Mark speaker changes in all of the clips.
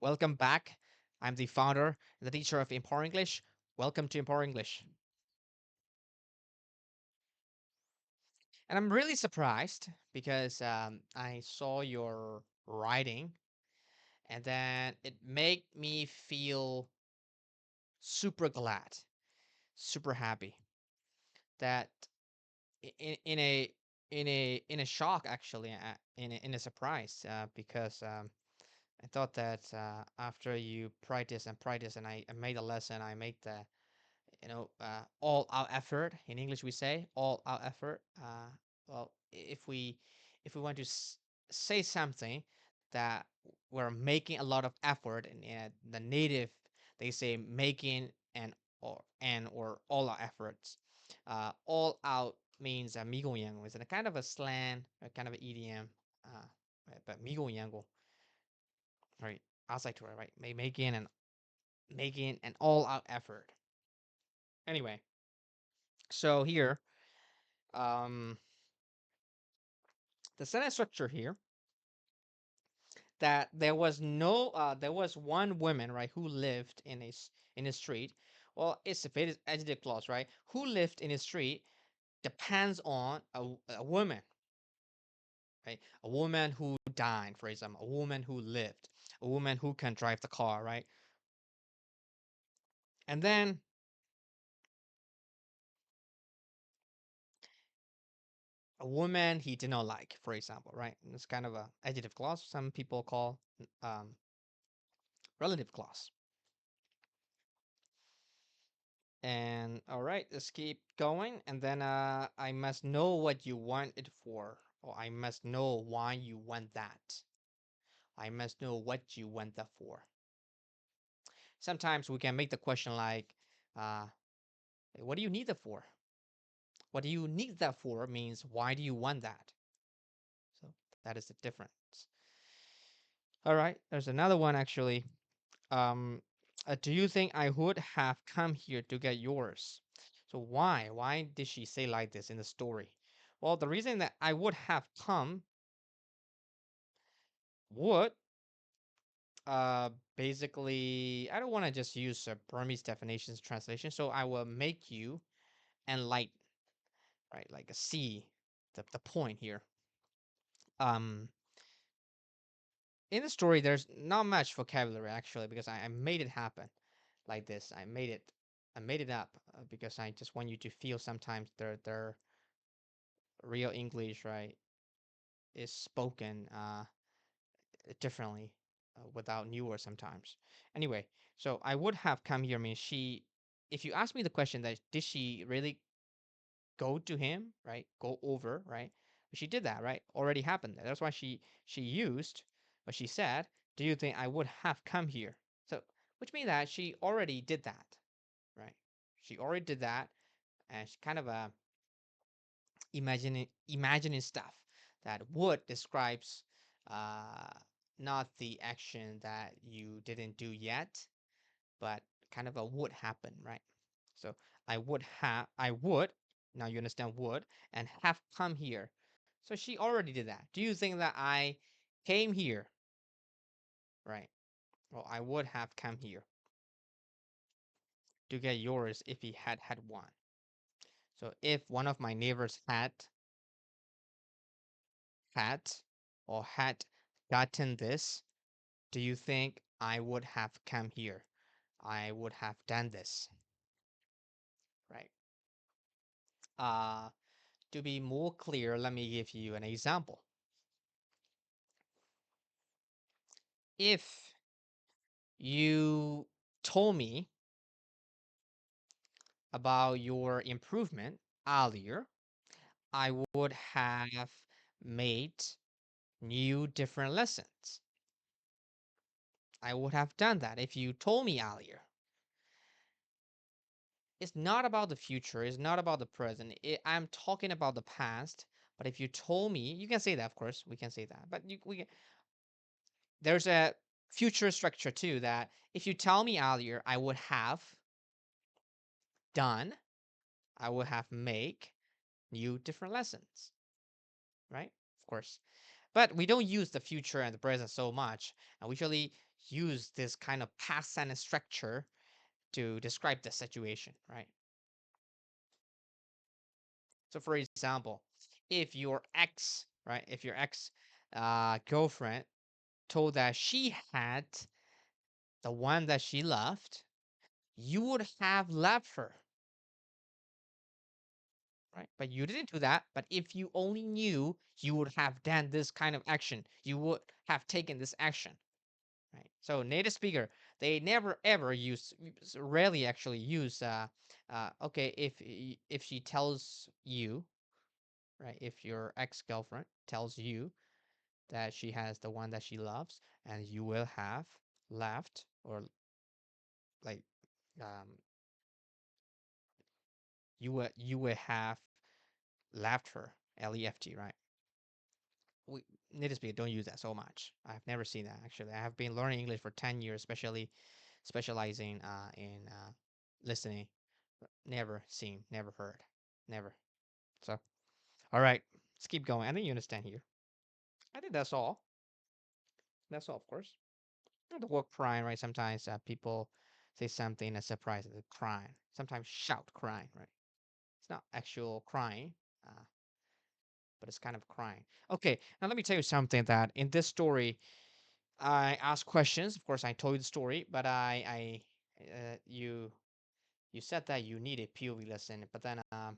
Speaker 1: Welcome back. I'm the founder and the teacher of Empower English. Welcome to Empower English. And I'm really surprised because I saw your writing and then it made me feel super glad, super happy that in a in a shock actually in a surprise because I thought that after you practice and I made a lesson, I made the all out effort. In English we say all out effort. Well, if we want to say something that we're making a lot of effort, and the native they say making and or all out efforts. All out means 미공양고. It's a kind of a slang, a kind of an idiom. Uh, but 미공양고, right? Outside to it, right? Making an all out effort. Anyway, so here um, the sentence structure here that there was one woman, right, who lived in a street. Well, it's a faded adjective clause, right? Who lived in a street depends on a woman, right? A woman who died, for example, a woman who lived, a woman who can drive the car, right? And then a woman he did not like, for example, right? And it's kind of a adjective clause. Some people call um, relative clause. And all right, let's keep going. And then I must know what you want it for, or I must know why you want that. I must know what you want that for. Sometimes we can make the question like, uh, what do you need that for? What do you need that for means why do you want that? So that is the difference. All right, there's another one actually. Um, do you think I would have come here to get yours? So why? Why did she say like this in the story? Well, the reason that I would have come would uh basically I don't want to just use Burmese definitions translation, so I will make you enlighten, right? Like a C, the point here. Um, in the story, there's not much vocabulary actually because I made it happen like this. I made it up because I just want you to feel sometimes their real English, right, is spoken differently without new words sometimes. Anyway, so I would have come here means she. If you ask me the question that did she really go to him, right? Go over, right? She did that, right? Already happened. That's why she used what she said. Do you think I would have come here? So, which means that she already did that, right? She already did that, and she kind of imagining stuff that would describes uh, not the action that you didn't do yet, but kind of a would happen, right? So I would, now you understand would, and have come here. So she already did that. Do you think that I came here, right? Well, I would have come here to get yours if he had one. So if one of my neighbors had or had gotten this, do you think I would have come here? I would have done this, right? Uh, to be more clear, let me give you an example. If you told me about your improvement earlier, I would have made new different lessons. I would have done that if you told me earlier. It's not about the future, it's not about the present. I'm talking about the past. But if you told me, you can say that, of course, we can say that. But there's a future structure too that if you tell me earlier, I would have done, I would have make new different lessons, right? Of course. But we don't use the future and the present so much. And we usually use this kind of past sentence structure to describe the situation, right? So, for example, if your ex, right, if your ex girlfriend told that she had the one that she loved, you would have left her, right? But you didn't do that. But if you only knew, you would have done this kind of action. You would have taken this action, right? So native speaker, they never ever use, rarely actually use. Okay, if she tells you, right, if your ex girlfriend tells you that she has the one that she loves, and you will have left, or like, um, you will have left her, left, right? We native speaker don't use that so much. I've never seen that actually. I have been learning English for 10 years, especially specializing in listening. Never seen, never heard, never. So, all right, let's keep going. I think you understand here. I think that's all. That's all, of course. The word crying, right? Sometimes people say something as surprise as crying. Sometimes shout crying, right? It's not actual crying, uh, but it's kind of crying. Okay, now let me tell you something that in this story, I asked questions. Of course, I told you the story, but you said that you need a POV lesson, but then I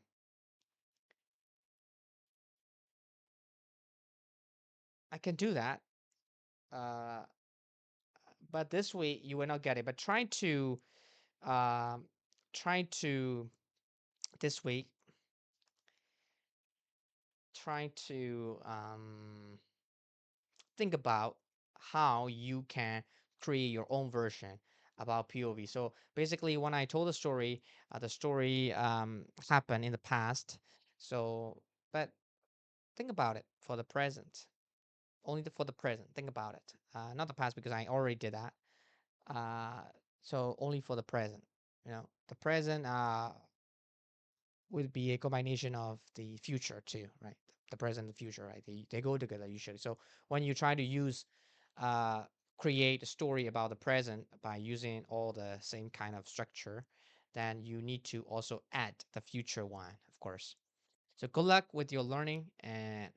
Speaker 1: can do that. Uh, but this week you will not get it. But um, trying to this week, trying to think about how you can create your own version about POV. So basically, when I told the story happened in the past. So, but think about it for the present, only for the present. Think about it, not the past because I already did that. Uh, so only for the present. The present would be a combination of the future too, right? The present and the future, right? They go together usually. So when you try to use uh, create a story about the present by using all the same kind of structure, then you need to also add the future one, of course. So good luck with your learning, and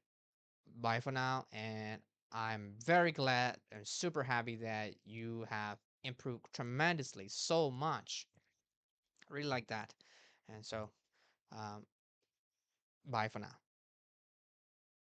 Speaker 1: bye for now. And I'm very glad and super happy that you have improved tremendously so much. I really like that. And so, um, bye for now.